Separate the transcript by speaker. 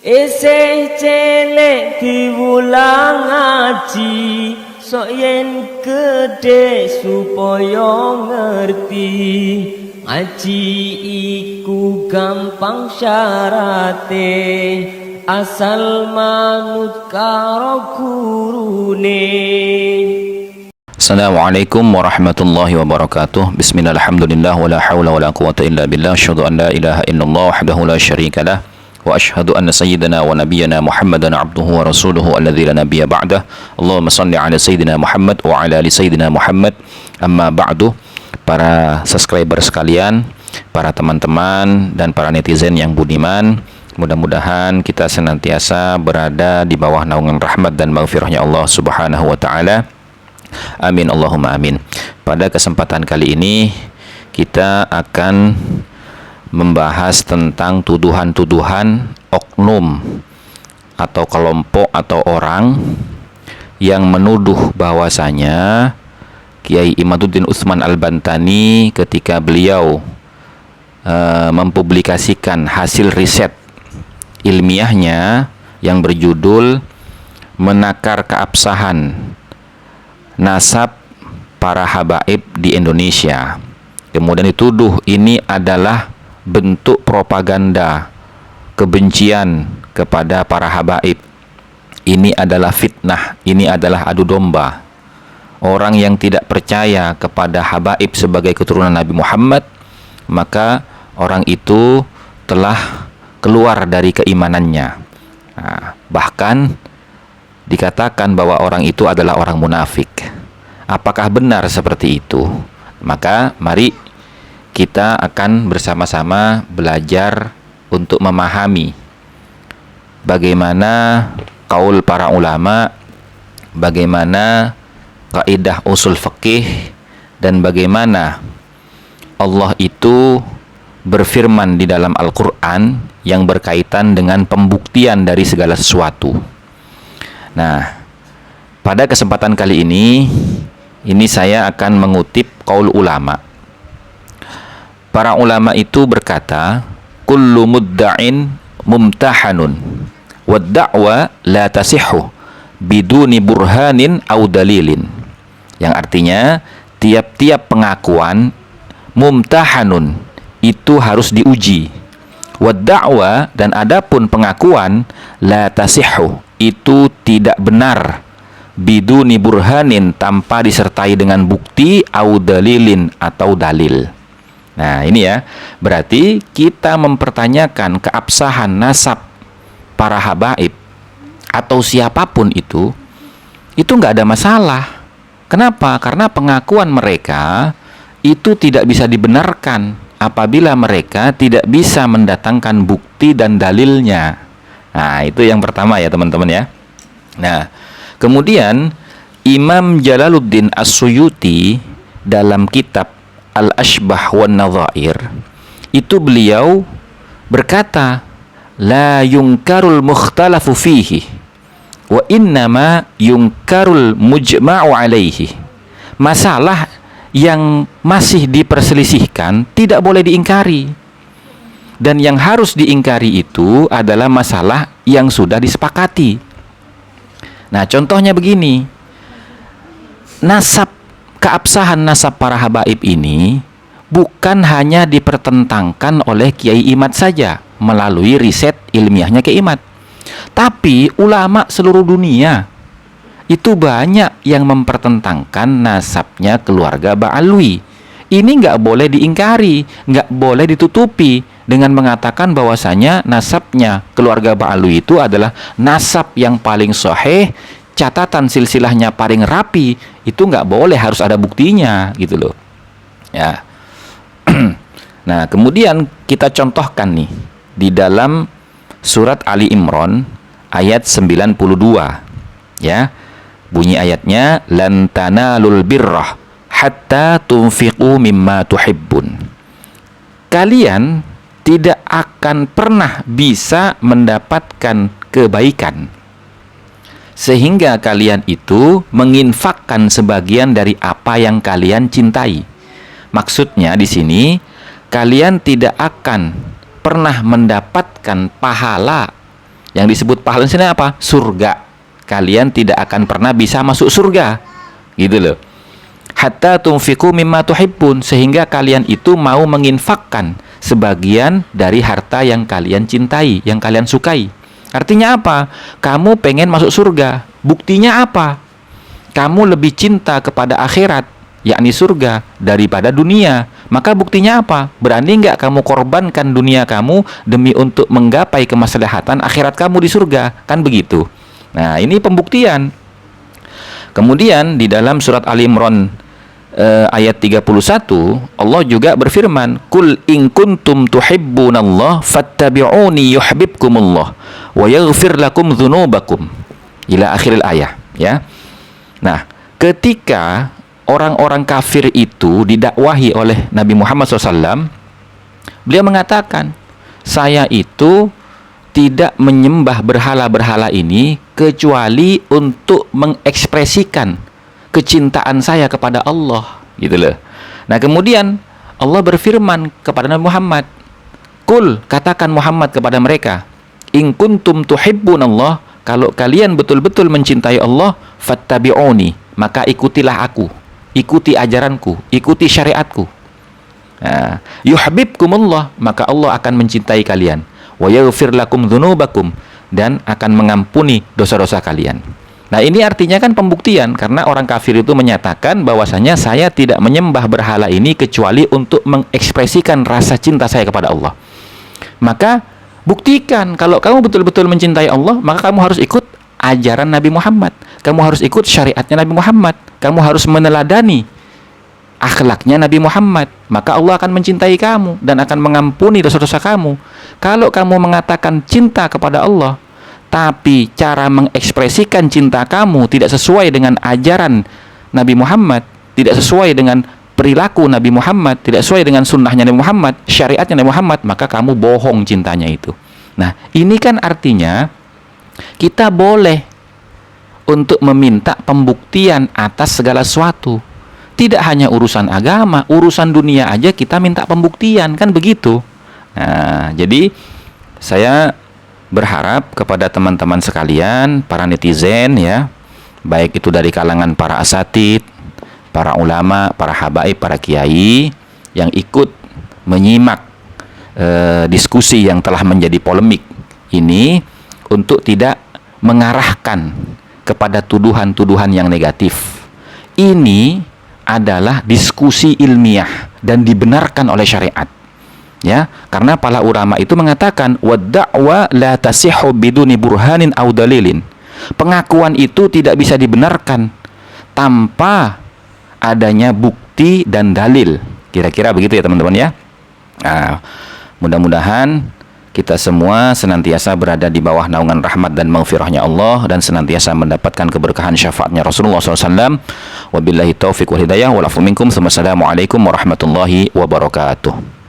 Speaker 1: Isih cilik diwulang ngaji, sok yen gedhe supaya ngerti. Ngaji iku gampang syarate, asal manut karo gurune.
Speaker 2: Assalamualaikum warahmatullahi wabarakatuh. Bismillah, alhamdulillah, wala hawla wala quwata illa billah. Asyhadu an la ilaha illallah wahdahu la syarika lah, wa asyhadu anna sayyidana wa nabiyyana Muhammadan abduhu wa rasuluhu alladzi la nabiyya ba'dah. Allahumma shalli ala sayyidina Muhammad wa ala ali sayyidina Muhammad. Amma ba'du. Para subscriber sekalian, para teman-teman dan para netizen yang budiman, mudah-mudahan kita senantiasa berada di bawah naungan rahmat dan maghfirahnya Allah Subhanahu wa taala. Amin Allahumma amin. Pada kesempatan kali ini kita akan membahas tentang tuduhan-tuduhan oknum atau kelompok atau orang yang menuduh bahwasanya Kiai Imaduddin Utsman Al-Bantani ketika beliau mempublikasikan hasil riset ilmiahnya yang berjudul Menakar Keabsahan Nasab Para Habaib di Indonesia, kemudian dituduh ini adalah bentuk propaganda kebencian kepada para habaib. Ini adalah fitnah, ini adalah adu domba. Orang yang tidak percaya kepada habaib sebagai keturunan Nabi Muhammad, maka orang itu telah keluar dari keimanannya. Bahkan dikatakan bahwa orang itu adalah orang munafik. Apakah benar seperti itu? Maka mari kita akan bersama-sama belajar untuk memahami bagaimana kaul para ulama, bagaimana kaidah usul fikih, dan bagaimana Allah itu berfirman di dalam Al-Quran yang berkaitan dengan pembuktian dari segala sesuatu. Nah, pada kesempatan kali ini saya akan mengutip kaul ulama. Para ulama itu berkata, kullu mudda'in mumtahanun wad da'wa la tasihhu biduni burhanin au dalilin. Yang artinya tiap-tiap pengakuan mumtahanun itu harus diuji. Wad da'wa, dan adapun pengakuan la tasihhu itu tidak benar biduni burhanin, tanpa disertai dengan bukti, au dalilin, atau dalil. Nah ini ya, berarti kita mempertanyakan keabsahan nasab para habaib atau siapapun itu nggak ada masalah. Kenapa? Karena pengakuan mereka itu tidak bisa dibenarkan apabila mereka tidak bisa mendatangkan bukti dan dalilnya. Nah itu yang pertama ya teman-teman ya. Nah kemudian Imam Jalaluddin As-Suyuti dalam kitab Al-Ashbah wan Nadhair itu beliau berkata, la yungkarul mukhtalafu fihi wa innama yungkarul mujma'u alaihi. Masalah yang masih diperselisihkan tidak boleh diingkari, dan yang harus diingkari itu adalah masalah yang sudah disepakati. Nah contohnya begini, keabsahan nasab para habaib ini bukan hanya dipertentangkan oleh Kiai Imad saja melalui riset ilmiahnya Kiai Imad, tapi ulama seluruh dunia itu banyak yang mempertentangkan nasabnya keluarga Ba'alwi. Ini nggak boleh diingkari, nggak boleh ditutupi dengan mengatakan bahwasanya nasabnya keluarga Ba'alwi itu adalah nasab yang paling sahih, catatan silsilahnya paling rapi. Itu nggak boleh, harus ada buktinya gitu loh ya. Nah kemudian kita contohkan nih di dalam surat Ali Imran ayat 92 ya. Bunyi ayatnya, lan tanalul birrah hatta tunfiqu mimma tuhibbun. Kalian tidak akan pernah bisa mendapatkan kebaikan sehingga kalian itu menginfakkan sebagian dari apa yang kalian cintai. Maksudnya di sini kalian tidak akan pernah mendapatkan pahala Yang disebut pahala di sini apa? Surga. Kalian tidak akan pernah bisa masuk surga. Gitu loh. Hatta tunfiqu mimma tuhibbun, sehingga kalian itu mau menginfakkan sebagian dari harta yang kalian cintai, yang kalian sukai. Artinya apa? Kamu pengen masuk surga. Buktinya apa? Kamu lebih cinta kepada akhirat, yakni surga, daripada dunia. Maka buktinya apa? Berani nggak kamu korbankan dunia kamu demi untuk menggapai kemaslahatan akhirat kamu di surga? Kan begitu. Nah, ini pembuktian. Kemudian di dalam surat Ali Imran ayat 31, Allah juga berfirman, "Qul in kuntum tuhibbunallah fattabi'uni yuhibbukumullah wa yaghfir lakum dzunubakum." Ila akhiril ayat, ya. Nah, ketika orang-orang kafir itu didakwahi oleh Nabi Muhammad SAW, beliau mengatakan, saya itu tidak menyembah berhala-berhala ini kecuali untuk mengekspresikan kecintaan saya kepada Allah, gitu loh. Nah, kemudian Allah berfirman kepada Nabi Muhammad, "Qul," katakan Muhammad kepada mereka, "in kuntum tuhibbunallah," kalau kalian betul-betul mencintai Allah, fattabi'uni, maka ikutilah aku, ikuti ajaranku, ikuti syariatku. Nah, yuhibbukumullah, maka Allah akan mencintai kalian. Wa yaghfir lakum dzunubakum, dan akan mengampuni dosa-dosa kalian. Nah, ini artinya kan pembuktian, karena orang kafir itu menyatakan bahwasanya saya tidak menyembah berhala ini kecuali untuk mengekspresikan rasa cinta saya kepada Allah. Maka buktikan kalau kamu betul-betul mencintai Allah, maka kamu harus ikut ajaran Nabi Muhammad. Kamu harus ikut syariatnya Nabi Muhammad. Kamu harus meneladani akhlaknya Nabi Muhammad. Maka Allah akan mencintai kamu dan akan mengampuni dosa-dosa kamu. Kalau kamu mengatakan cinta kepada Allah, tapi cara mengekspresikan cinta kamu tidak sesuai dengan ajaran Nabi Muhammad, tidak sesuai dengan perilaku Nabi Muhammad, tidak sesuai dengan sunnahnya Nabi Muhammad, syariatnya Nabi Muhammad, maka kamu bohong cintanya itu. Nah, ini kan artinya kita boleh untuk meminta pembuktian atas segala sesuatu. Tidak hanya urusan agama, urusan dunia aja kita minta pembuktian, kan begitu. Nah, jadi saya berharap kepada teman-teman sekalian, para netizen ya, baik itu dari kalangan para asatid, para ulama, para habaib, para kiai yang ikut menyimak diskusi yang telah menjadi polemik ini, untuk tidak mengarahkan kepada tuduhan-tuduhan yang negatif. Ini adalah diskusi ilmiah dan dibenarkan oleh syariat. Ya, karena para ulama itu mengatakan wad-da'wa la tasihhu biduni burhanin aw dalilin. Pengakuan itu tidak bisa dibenarkan tanpa adanya bukti dan dalil. Kira-kira begitu ya teman-teman ya. Nah, mudah-mudahan kita semua senantiasa berada di bawah naungan rahmat dan maghfirahnya Allah, dan senantiasa mendapatkan keberkahan syafaatnya Rasulullah SAW. Wabillahi taufiq wal hidayah. Walafu minkum. Wassalamualaikum warahmatullahi wabarakatuh.